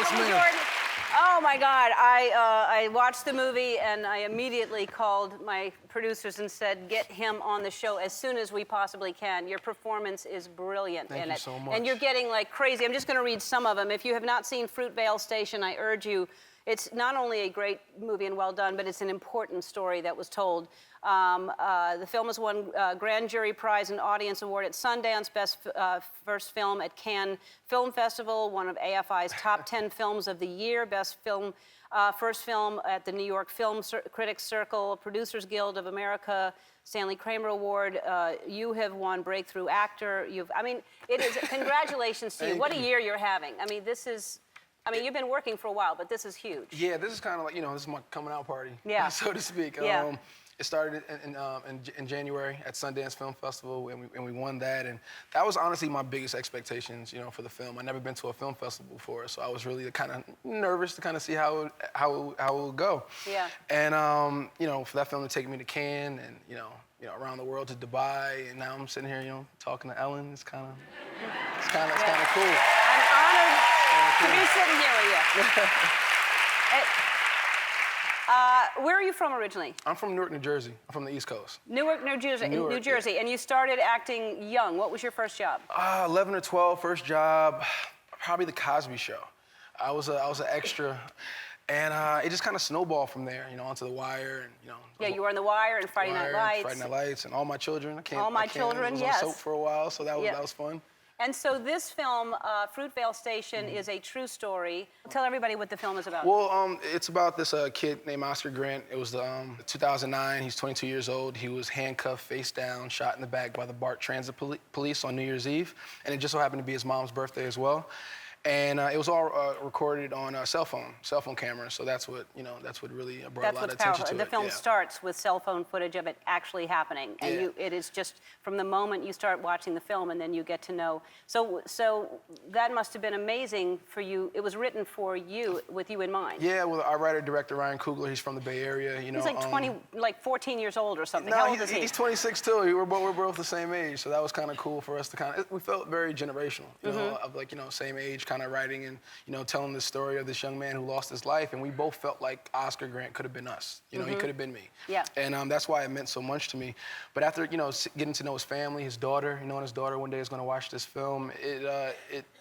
Yes, Michael B. ma'am. Jordan. Oh my God! I watched the movie and I immediately called my producers and said, "Get him on the show as soon as we possibly can." Your performance is brilliant in it. Thank you so much. And you're getting like crazy. I'm just going to read some of them. If you have not seen Fruitvale Station, I urge you. It's not only a great movie and well done, but it's an important story that was told. The film has won Grand Jury Prize and Audience Award at Sundance, Best First Film at Cannes Film Festival, one of AFI's top 10 films of the year, Best Film, First Film at the New York Film Critics Circle, Producers Guild of America, Stanley Kramer Award. You have won Breakthrough Actor. It is, congratulations to you. What a year you're having. You've been working for a while, but this is huge. Yeah, this is kind of like, this is my coming out party, so to speak. Yeah. It started in January at Sundance Film Festival, and we won that. And that was honestly my biggest expectations, for the film. I'd never been to a film festival before, so I was really kind of nervous to kind of see how it would go. Yeah. And, for that film to take me to Cannes and, around the world to Dubai, and now I'm sitting here, talking to Ellen. It's kind of cool. I'm honored to be sitting here with you. Where are you from originally? I'm from Newark, New Jersey. I'm from the East Coast. Newark, New Jersey. New Jersey. Yeah. And you started acting young. What was your first job? 11 or 12, first job, probably The Cosby Show. I was an extra, and it just kind of snowballed from there, onto The Wire, and Yeah, you were on The Wire and Friday Night Lights. Friday Night Lights, and All My Children. All My Children, I was yes. on soap for a while, so that was fun. And so this film, Fruitvale Station, is a true story. Tell everybody what the film is about. Well, it's about this kid named Oscar Grant. It was 2009. He's 22 years old. He was handcuffed, face down, shot in the back by the BART Transit Police on New Year's Eve. And it just so happened to be his mom's birthday as well. And it was all recorded on a cell phone camera. So that's what really brought a lot of attention to it. The film starts with cell phone footage of it actually happening. And it is just from the moment you start watching the film and then you get to know. So that must have been amazing for you. It was written for you, with you in mind. Yeah, well, our writer-director, Ryan Coogler, he's from the Bay Area. He's like 14 years old or something. No, How old is he? He's 26 too. We're both the same age. So that was kind of cool for us to we felt very generational, of same age, kind of writing and telling the story of this young man who lost his life, and we both felt like Oscar Grant could have been us. He could have been me. Yeah. And that's why it meant so much to me. But after getting to know his family, his daughter, and his daughter one day is going to watch this film, it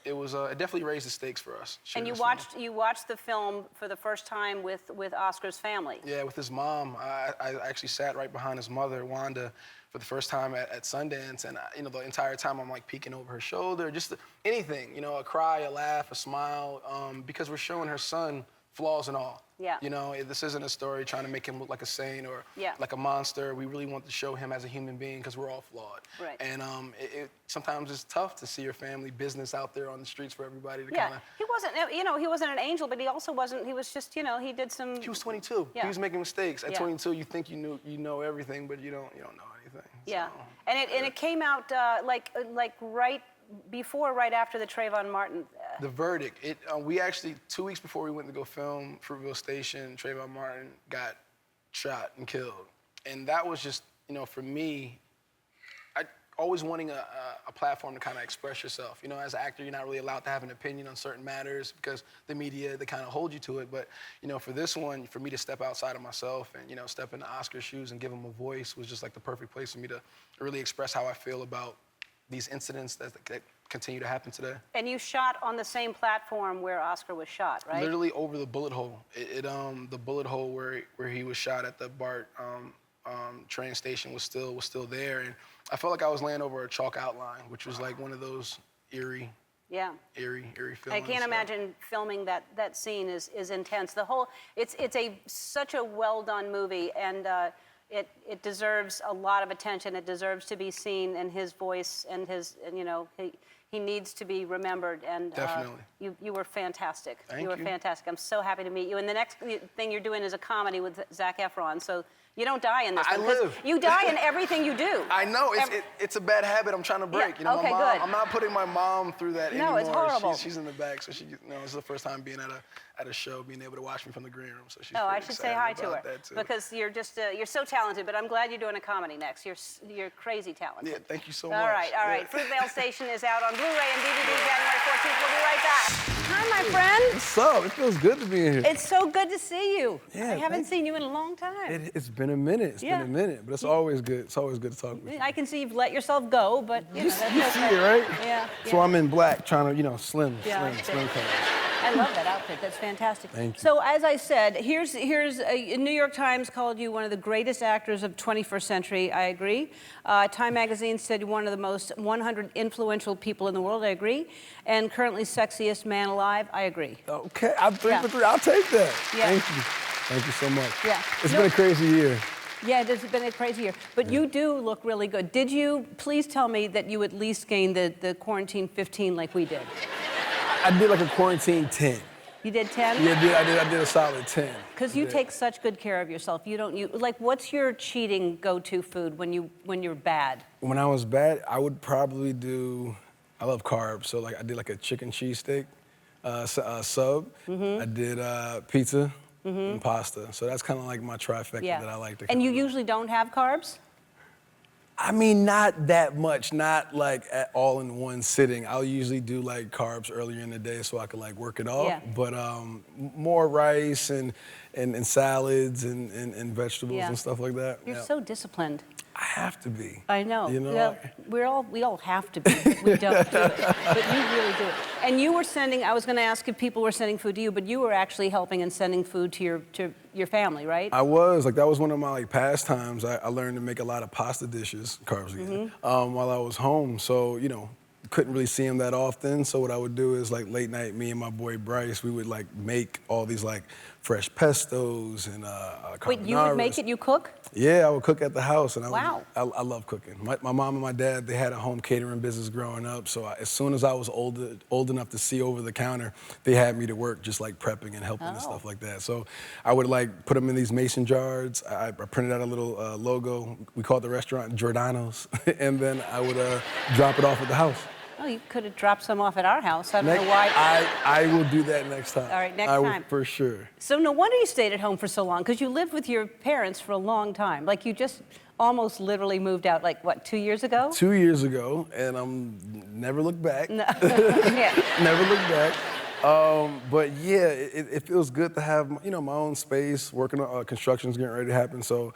definitely raised the stakes for us. And you watched the film for the first time with Oscar's family. Yeah, with his mom. I actually sat right behind his mother, Wanda, for the first time at Sundance, and the entire time I'm like peeking over her shoulder, just anything, a cry, a laugh, a smile, because we're showing her son flaws and all. Yeah. This isn't a story trying to make him look like a saint or like a monster. We really want to show him as a human being because we're all flawed. Right. And sometimes it's tough to see your family business out there on the streets for everybody to kind of. He wasn't an angel, but he also wasn't. He was just, he did some. He was 22. Yeah. He was making mistakes. At 22, you think you know everything, but you don't know anything. Yeah. So, and it came out like right after the Trayvon Martin. The verdict. We actually 2 weeks before we went to go film Fruitvale Station, Trayvon Martin got shot and killed, and that was just for me. Always wanting a platform to kind of express yourself. As an actor, you're not really allowed to have an opinion on certain matters because the media, they kind of hold you to it. But, for this one, for me to step outside of myself and, step into Oscar's shoes and give him a voice was just like the perfect place for me to really express how I feel about these incidents that continue to happen today. And you shot on the same platform where Oscar was shot, right? Literally over the bullet hole. The bullet hole where he was shot at the BART train station was still there, and I felt like I was laying over a chalk outline, which was like one of those eerie feelings. I can't imagine filming that scene is intense. It's such a well done movie, and it deserves a lot of attention. It deserves to be seen, and his voice and he needs to be remembered. And definitely. You were fantastic. Thank you. You were fantastic. I'm so happy to meet you. And the next thing you're doing is a comedy with Zac Efron. So you don't die in this one. I live. You die in everything you do. I know. It's a bad habit I'm trying to break. Yeah. Okay, my mom, good. I'm not putting my mom through that anymore. No, it's horrible. She's in the back, so this is the first time being at a show, being able to watch me from the green room. So she's I should say hi to her too. because you're just you're so talented. But I'm glad you're doing a comedy next. You're crazy talented. Yeah, thank you so much. All right. Fruitvale Station is out on Blu-ray and DVD January 14th. We'll be right back. Hi, my friend. What's up? It feels good to be in here. It's so good to see you. Yeah, I haven't seen you in a long time. It's been a minute. It's been a minute, but it's always good. It's always good to talk with you. I can see you've let yourself go, but you know, that's You okay. see it, right? Yeah. So I'm in black, trying to, slim colors. I love that outfit. That's fantastic. Thank you. So as I said, here's New York Times called you one of the greatest actors of 21st century. I agree. Time magazine said you're one of the most 100 influential people in the world. I agree. And currently sexiest man alive. I agree. Okay, I'm 3 for 3. I'll take that. Yeah. Thank you. Thank you so much. Yeah. It's been a crazy year. Yeah, it's been a crazy year. But you do look really good. Did you, please tell me that you at least gained the quarantine 15 like we did? I did like a quarantine 10. You did 10? Yeah, I did a solid 10. Because you take such good care of yourself. Like, what's your cheating go-to food when you're bad? When I was bad, I would probably do, I love carbs, so like I did like a chicken cheesesteak sub. I did pizza and pasta. So that's kind of like my trifecta that I like to And you kinda- usually don't have carbs? I mean, not that much, not like at all in one sitting. I'll usually do like carbs earlier in the day so I can like work it off. Yeah. But more rice and salads and vegetables and stuff like that. You're Yeah. so disciplined. I have to be. I know. You know? Well, we all have to be. We don't do it, but you really do it. And you were sending. I was going to ask if people were sending food to you, but you were actually helping and sending food to your family, right? I was like that was one of my like pastimes. I learned to make a lot of pasta dishes, carbs again, while I was home. So couldn't really see him that often. So what I would do is like late night, me and my boy Bryce, we would like make all these like fresh pestos and Wait, you would make it? You cook? Yeah, I would cook at the house, and Wow. I love cooking. My mom and my dad, they had a home catering business growing up, so as soon as I was old enough to see over the counter, they had me to work just like prepping and helping and stuff like that. So I would like put them in these mason jars. I printed out a little logo. We called the restaurant Giordano's, and then I would drop it off at the house. Oh, you could have dropped some off at our house. I don't know why. I will do that next time. All right, next I will, time. for sure. So no wonder you stayed at home for so long, because you lived with your parents for a long time. Like you just almost literally moved out, like what, 2 years ago? 2 years ago, and I'm never looked back. No. Yeah. Never looked back. But yeah, it feels good to have my own space. Working on construction's getting ready to happen, so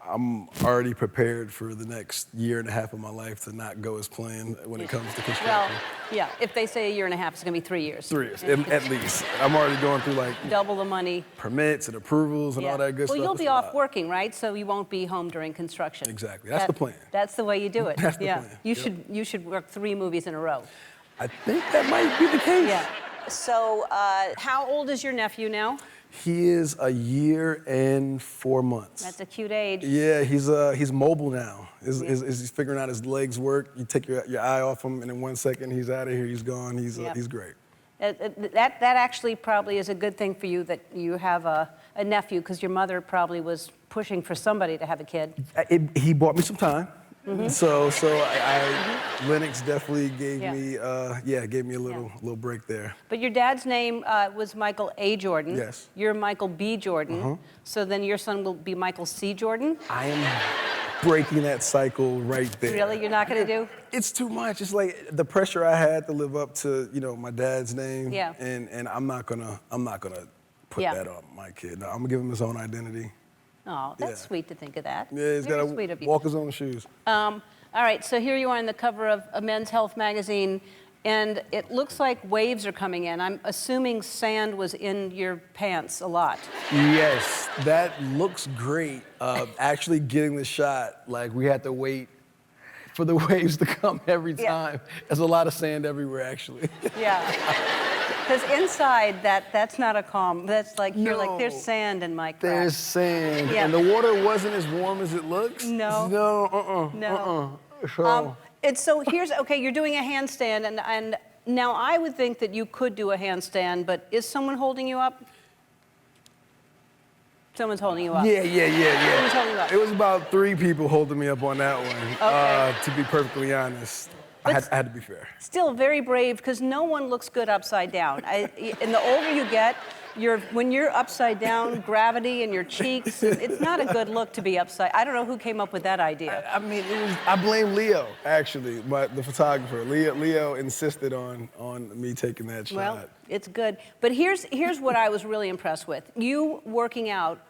I'm already prepared for the next year and a half of my life to not go as planned when it comes to construction. Well, yeah. If they say a year and a half, it's going to be 3 years. 3 years, at least. I'm already going through like Double the money. permits and approvals and all that good stuff. Well, you'll It's be a off lot. working, right? So you won't be home during construction. Exactly. That's the plan. That's the way you do it. That's the yeah. plan. You should work 3 movies in a row. I think that might be the case. Yeah. So, how old is your nephew now? He is a year and 4 months. That's a cute age. Yeah, he's mobile now. He's figuring out his legs work. You take your eye off him, and in 1 second he's out of here. He's gone. He's great. That actually probably is a good thing for you that you have a nephew, because your mother probably was pushing for somebody to have a kid. He bought me some time. So Lennox definitely gave me a little break there. But your dad's name was Michael A. Jordan. Yes. You're Michael B. Jordan. So then your son will be Michael C. Jordan. I am breaking that cycle right there. Really, you're not going to do? It's too much. It's like the pressure I had to live up to, my dad's name. Yeah. And I'm not gonna put that on my kid. No, I'm gonna give him his own identity. Oh, that's sweet to think of that. Yeah, he's Very got sweet of to you. walk his own shoes. All right, so here you are on the cover of a Men's Health magazine, and it looks like waves are coming in. I'm assuming sand was in your pants a lot. Yes, that looks great. Actually getting the shot, like we had to wait for the waves to come every time. There's a lot of sand everywhere, actually. Yeah. Because inside, that's not a calm. That's like, you're like, there's sand in my crack. There's sand, Yeah. and the water wasn't as warm as it looks. No. No. So here's, okay, you're doing a handstand, and now I would think that you could do a handstand, but is someone holding you up? Someone's holding you up. Yeah. Who's holding you up? It was about 3 people holding me up on that one, Okay. to be perfectly honest. I had to be fair. Still very brave, because no one looks good upside down. And the older you get, when you're upside down, gravity in your cheeks, it's not a good look to be upside. I don't know who came up with that idea. I mean, I blame Leo, actually, the photographer. Leo insisted on me taking that shot. Well, it's good. But here's what I was really impressed with. You working out,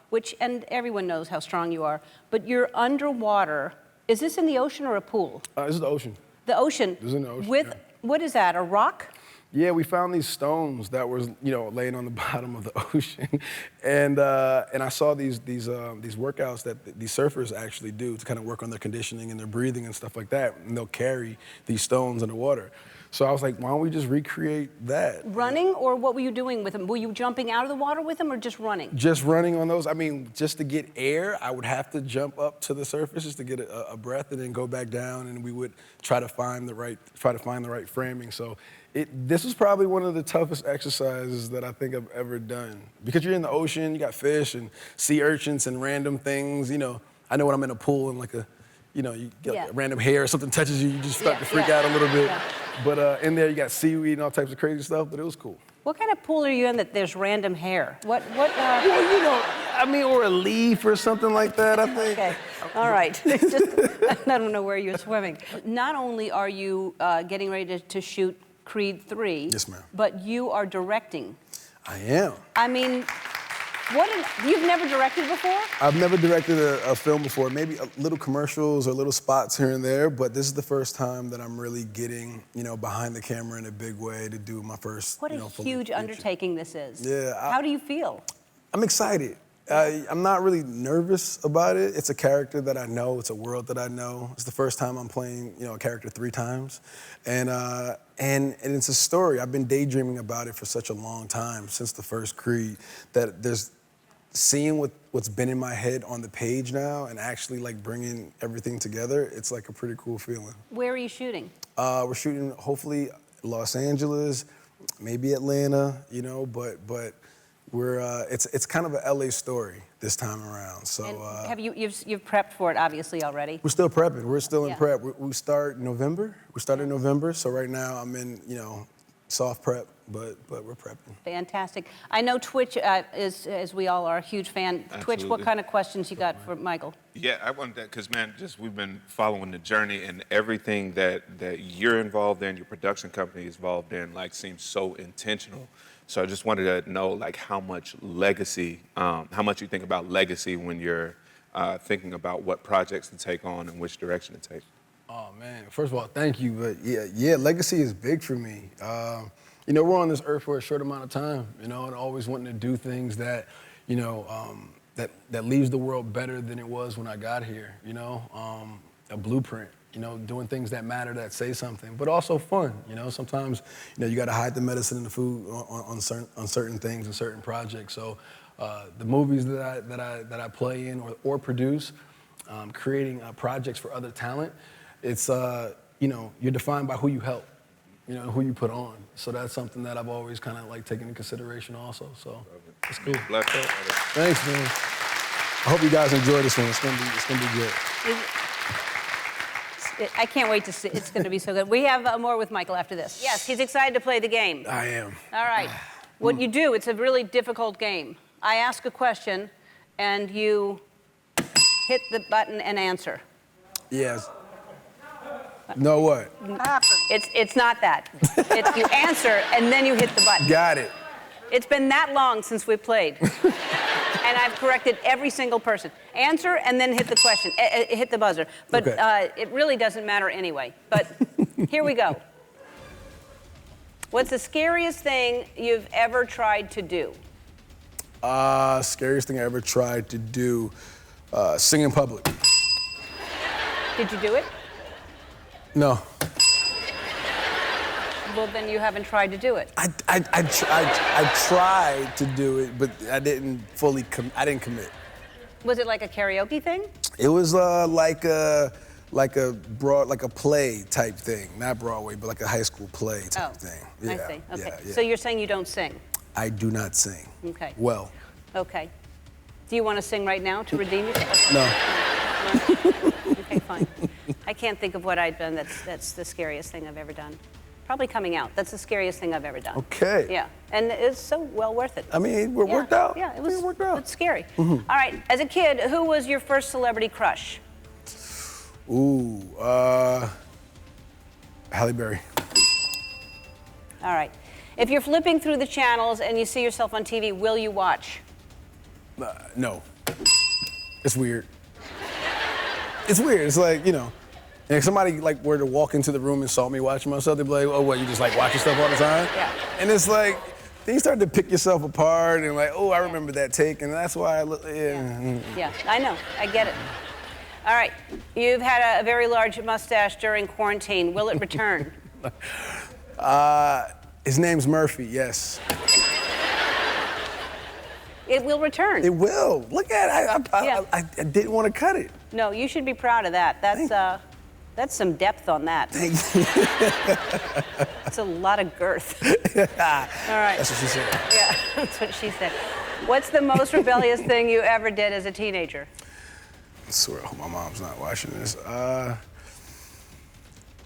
and everyone knows how strong you are, but you're underwater. Is this in the ocean or a pool? This is the ocean. The ocean. This is in the ocean, With, yeah. what is that, a rock? Yeah, we found these stones that were, laying on the bottom of the ocean, and I saw these workouts that these surfers actually do to kind of work on their conditioning and their breathing and stuff like that, and they'll carry these stones in the water. So I was like, why don't we just recreate that? Running, or what were you doing with them? Were you jumping out of the water with them, or just running? Just running on those. I mean, just to get air, I would have to jump up to the surface just to get a breath, and then go back down, and we would try to find the right framing. So this was probably one of the toughest exercises that I think I've ever done, because you're in the ocean, you got fish and sea urchins and random things. I know when I'm in a pool and you get like a random hair or something touches you, you just start to freak out a little bit. Yeah. But in there you got seaweed and all types of crazy stuff, but it was cool. What kind of pool are you in that there's random hair? Well, or a leaf or something like that, I think. Okay, all right. I don't know where you're swimming. Not only are you getting ready to shoot Creed 3. Yes, ma'am. But you are directing. I am. I mean, you've never directed before? I've never directed a film before, maybe little commercials or little spots here and there, but this is the first time that I'm really getting, behind the camera in a big way to do my first, What a huge undertaking this is. Yeah. How do you feel? I'm excited. I'm not really nervous about it. It's a character that I know. It's a world that I know. It's the first time I'm playing, a character 3 times. And it's a story. I've been daydreaming about it for such a long time, since the first Creed, that there's seeing what's been in my head on the page now and actually bringing everything together. It's like a pretty cool feeling. Where are you shooting? We're shooting hopefully Los Angeles, maybe Atlanta, but we're it's kind of a LA story this time around. So And you've prepped for it obviously already? we're still prepping. We're still in prep. We start November. We start in November. So right now I'm in soft prep, but we're prepping. Fantastic. I know Twitch is, as we all are, a huge fan. Absolutely. Twitch, what kind of questions you got for Michael? Yeah, I wanted that because, man, we've been following the journey, and everything that you're involved in, your production company is involved in, seems so intentional. So I just wanted to know, how much legacy, how much you think about legacy when you're thinking about what projects to take on and which direction to take. Oh man, first of all, thank you. But yeah, legacy is big for me. We're on this earth for a short amount of time, and always wanting to do things that, that leaves the world better than it was when I got here. A blueprint. Doing things that matter, that say something, but also fun. Sometimes, you got to hide the medicine in the food on certain things and certain projects. So, the movies that I play in or produce, creating projects for other talent, it's you're defined by who you help, who you put on. So that's something that I've always kind of taken into consideration also. So it's cool. Bless you. Thanks, man. I hope you guys enjoy this one. It's gonna be good. I can't wait to see. It's going to be so good. We have more with Michael after this. Yes, he's excited to play the game. I am. All right. What you do, it's a really difficult game. I ask a question, and you hit the button and answer. Yes. No what? It's not that. It's you answer, and then you hit the button. Got it. It's been that long since we played. And I've corrected every single person. Answer and then hit the question, hit the buzzer. But Okay. It really doesn't matter anyway. But here we go. What's the scariest thing you've ever tried to do? Scariest thing I ever tried to do, sing in public. Did you do it? No. Well, then you haven't tried to do it. I tried to do it, but I didn't fully I didn't commit. Was it like a karaoke thing? It was like a play type thing, not Broadway, but like a high school play type thing. Yeah, I see. Okay. yeah. So you're saying you don't sing? I do not sing. Okay. Well. Okay. Do you want to sing right now to redeem yourself? No. Okay, fine. I can't think of what I've done that's the scariest thing I've ever done. Probably coming out. That's the scariest thing I've ever done. Okay. Yeah, and it's so well worth it. I mean, it worked out. Yeah, it was. Worked out. It's scary. All right, as a kid, who was your first celebrity crush? Ooh, Halle Berry. All right. If you're flipping through the channels and you see yourself on TV, will you watch? No. It's weird. It's weird. It's like, you know, and if somebody like were to walk into the room and saw me watching myself, they'd be like, oh, what, you just like watching stuff all the time? Yeah. And it's like, then you start to pick yourself apart and like, oh, I remember that take, and that's why I look, yeah. Yeah, I know. I get it. All right. You've had a very large mustache during quarantine. Will it return? His name's Murphy, yes. It will return. It will. Look at it. I didn't want to cut it. No, you should be proud of that. That's some depth on that. Thank you. It's a lot of girth. All right. That's what she said. Yeah, that's what she said. What's the most rebellious thing you ever did as a teenager? I swear, I hope my mom's not watching this.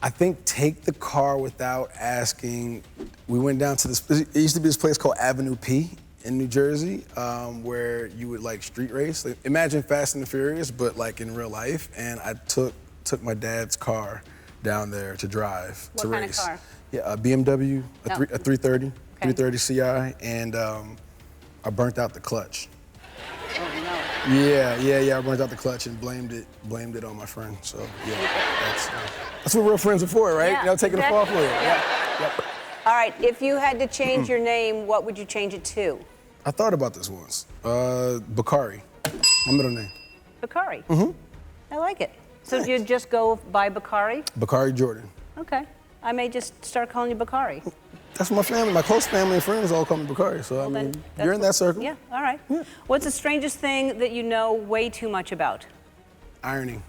I think take the car without asking. We went down to this, it used to be this place called Avenue P in New Jersey, where you would like street race. Like, imagine Fast and the Furious, but like in real life. And I took my dad's car down there to drive, to What race. kind of car? Yeah, a BMW, a 330, Okay. 330 CI, and I burnt out the clutch. Oh, no. Yeah, I burnt out the clutch and blamed it on my friend. So yeah, that's what real friends are for, right? Yeah, You know, taking the fall for you. Yeah. Yep. All right, if you had to change your name, what would you change it to? I thought about this once. Bakari, my middle name. Bakari. Mm-hmm. I like it. So you'd just go by Bakari? Bakari Jordan. Okay. I may just start calling you Bakari. That's my family, my close family and friends all call me Bakari. So I Well, then mean, that's you're in that circle. Yeah, all right. Yeah. What's the strangest thing that you know way too much about? Ironing.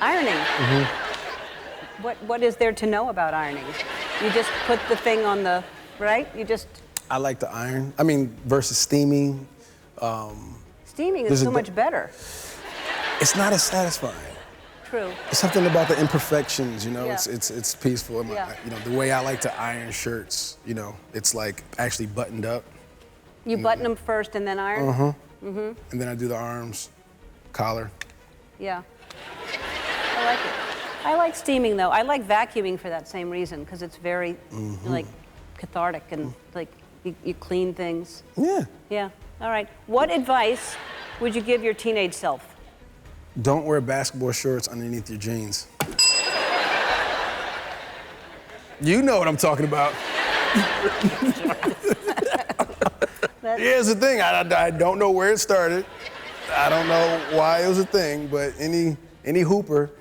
Ironing. Mm-hmm. What is there to know about ironing? You just put the thing on the, right? You just... I like to iron. I mean, versus steaming. Steaming is There's a so much better. It's not as satisfying. True. It's something about the imperfections, you know. Yeah. It's peaceful. Yeah. You know, the way I like to iron shirts, you know, it's like actually buttoned up. You button them first and then iron? And then I do the arms, collar. Yeah. I like it. I like steaming, though. I like vacuuming for that same reason, because it's very, like, cathartic and, like, you clean things. Yeah. Yeah. All right. What advice would you give your teenage self? Don't wear basketball shorts underneath your jeans. You know what I'm talking about. Here's the thing, I don't know where it started. I don't know why it was a thing, but any hooper,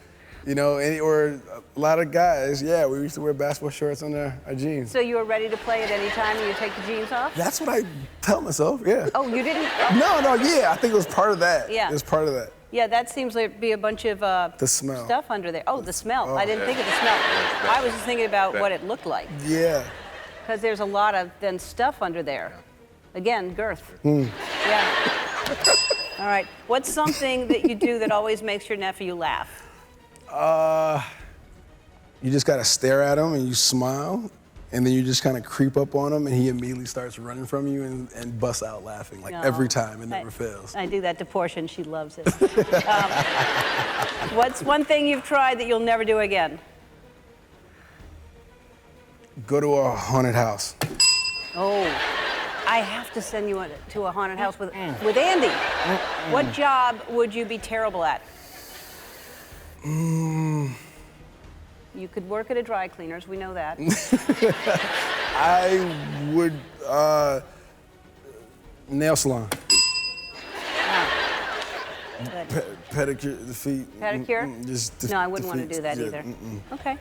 you know, or a lot of guys, yeah, we used to wear basketball shorts under our jeans. So you were ready to play at any time and you take the jeans off? That's what I tell myself, yeah. Oh, you didn't? No, yeah, I think it was part of that. Yeah. It was part of that. Yeah, that seems like it'd be a bunch of The smell. stuff under there. Oh, the smell. I didn't yeah. think of the smell. Yeah. I was just thinking about what it looked like. Yeah. Because there's a lot of then stuff under there. Again, girth. Yeah. All right. What's something that you do that always makes your nephew laugh? You just gotta stare at him and you smile, and then you just kind of creep up on him, and he immediately starts running from you and busts out laughing, like No. every time. It never fails. I do that to Portia, and she loves it. What's one thing you've tried that you'll never do again? Go to a haunted house. Oh, I have to send you to a haunted house with Andy. What job would you be terrible at? You could work at a dry cleaner's, we know that. I would, nail salon. Good. Pedicure the feet. Pedicure? Just the, No, I wouldn't the want to feet. do that Yeah, either. Okay.